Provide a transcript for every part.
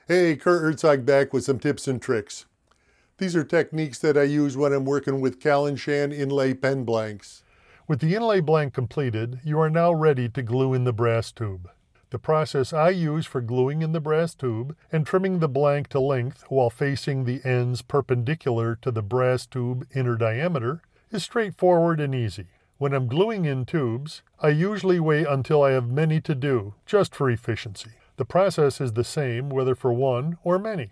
Hey, Kurt Herzog back with some tips and tricks. These are techniques that I use when I'm working with Shan inlay pen blanks. With the inlay blank completed, you are now ready to glue in the brass tube. The process I use for gluing in the brass tube and trimming the blank to length while facing the ends perpendicular to the brass tube inner diameter is straightforward and easy. When I'm gluing in tubes, I usually wait until I have many to do, just for efficiency. The process is the same whether for one or many.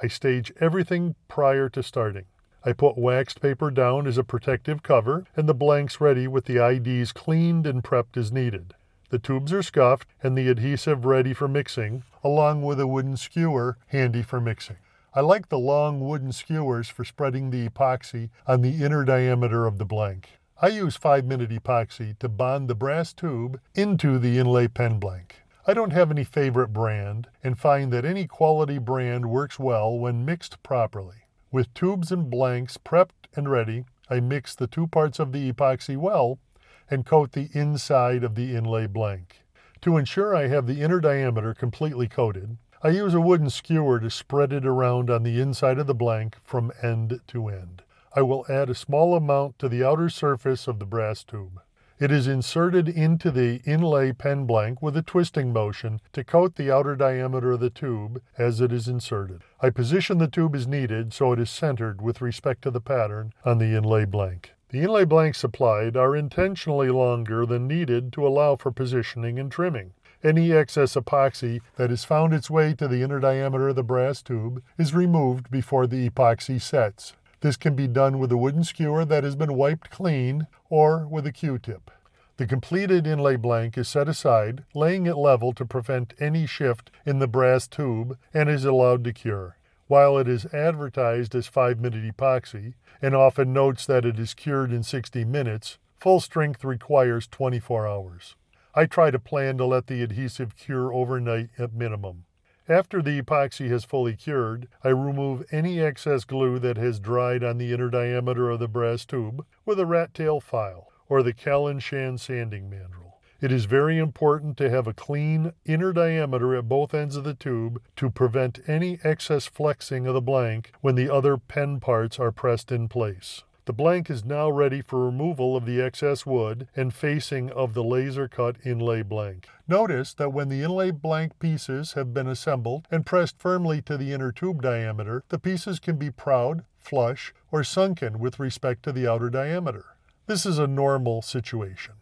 I stage everything prior to starting. I put waxed paper down as a protective cover and the blanks ready with the IDs cleaned and prepped as needed. The tubes are scuffed and the adhesive ready for mixing, along with a wooden skewer handy for mixing. I like the long wooden skewers for spreading the epoxy on the inner diameter of the blank. I use 5-minute epoxy to bond the brass tube into the inlay pen blank. I don't have any favorite brand and find that any quality brand works well when mixed properly. With tubes and blanks prepped and ready, I mix the two parts of the epoxy well and coat the inside of the inlay blank. To ensure I have the inner diameter completely coated, I use a wooden skewer to spread it around on the inside of the blank from end to end. I will add a small amount to the outer surface of the brass tube. It is inserted into the inlay pen blank with a twisting motion to coat the outer diameter of the tube as it is inserted. I position the tube as needed so it is centered with respect to the pattern on the inlay blank. The inlay blanks supplied are intentionally longer than needed to allow for positioning and trimming. Any excess epoxy that has found its way to the inner diameter of the brass tube is removed before the epoxy sets. This can be done with a wooden skewer that has been wiped clean or with a Q-tip. The completed inlay blank is set aside, laying it level to prevent any shift in the brass tube and is allowed to cure. While it is advertised as 5-minute epoxy and often notes that it is cured in 60 minutes, full strength requires 24 hours. I try to plan to let the adhesive cure overnight at minimum. After the epoxy has fully cured, I remove any excess glue that has dried on the inner diameter of the brass tube with a rat tail file or the Shan sanding mandrel. It is very important to have a clean inner diameter at both ends of the tube to prevent any excess flexing of the blank when the other pen parts are pressed in place. The blank is now ready for removal of the excess wood and facing of the laser cut inlay blank. Notice that when the inlay blank pieces have been assembled and pressed firmly to the inner tube diameter, the pieces can be proud, flush, or sunken with respect to the outer diameter. This is a normal situation.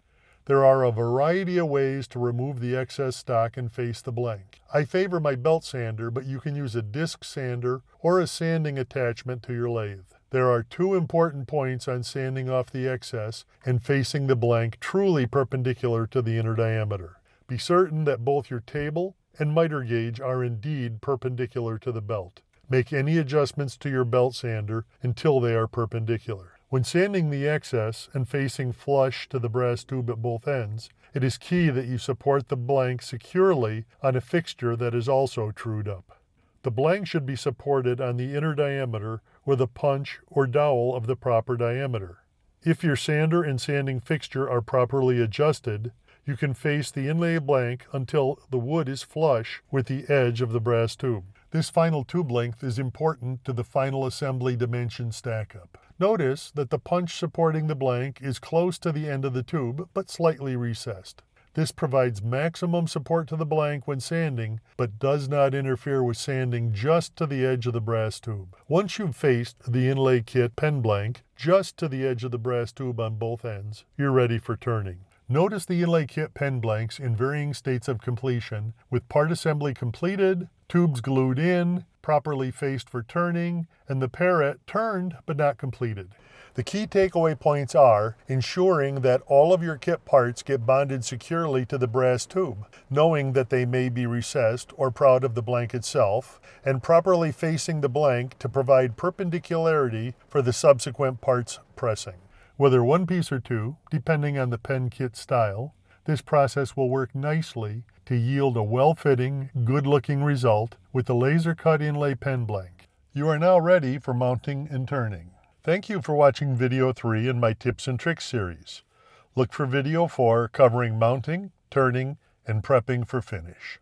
There are a variety of ways to remove the excess stock and face the blank. I favor my belt sander, but you can use a disc sander or a sanding attachment to your lathe. There are two important points on sanding off the excess and facing the blank truly perpendicular to the inner diameter. Be certain that both your table and miter gauge are indeed perpendicular to the belt. Make any adjustments to your belt sander until they are perpendicular. When sanding the excess and facing flush to the brass tube at both ends, it is key that you support the blank securely on a fixture that is also trued up. The blank should be supported on the inner diameter with a punch or dowel of the proper diameter. If your sander and sanding fixture are properly adjusted, you can face the inlay blank until the wood is flush with the edge of the brass tube. This final tube length is important to the final assembly dimension stack-up. Notice that the punch supporting the blank is close to the end of the tube but slightly recessed. This provides maximum support to the blank when sanding, but does not interfere with sanding just to the edge of the brass tube. Once you've faced the inlay kit pen blank just to the edge of the brass tube on both ends, you're ready for turning. Notice the inlay kit pen blanks in varying states of completion, with part assembly completed, tubes glued in, properly faced for turning, and the parrot turned but not completed. The key takeaway points are ensuring that all of your kit parts get bonded securely to the brass tube, knowing that they may be recessed or proud of the blank itself, and properly facing the blank to provide perpendicularity for the subsequent parts pressing. Whether one piece or two, depending on the pen kit style, this process will work nicely to yield a well-fitting, good-looking result with the laser-cut inlay pen blank. You are now ready for mounting and turning. Thank you for watching video 3 in my Tips and Tricks series. Look for video 4 covering mounting, turning, and prepping for finish.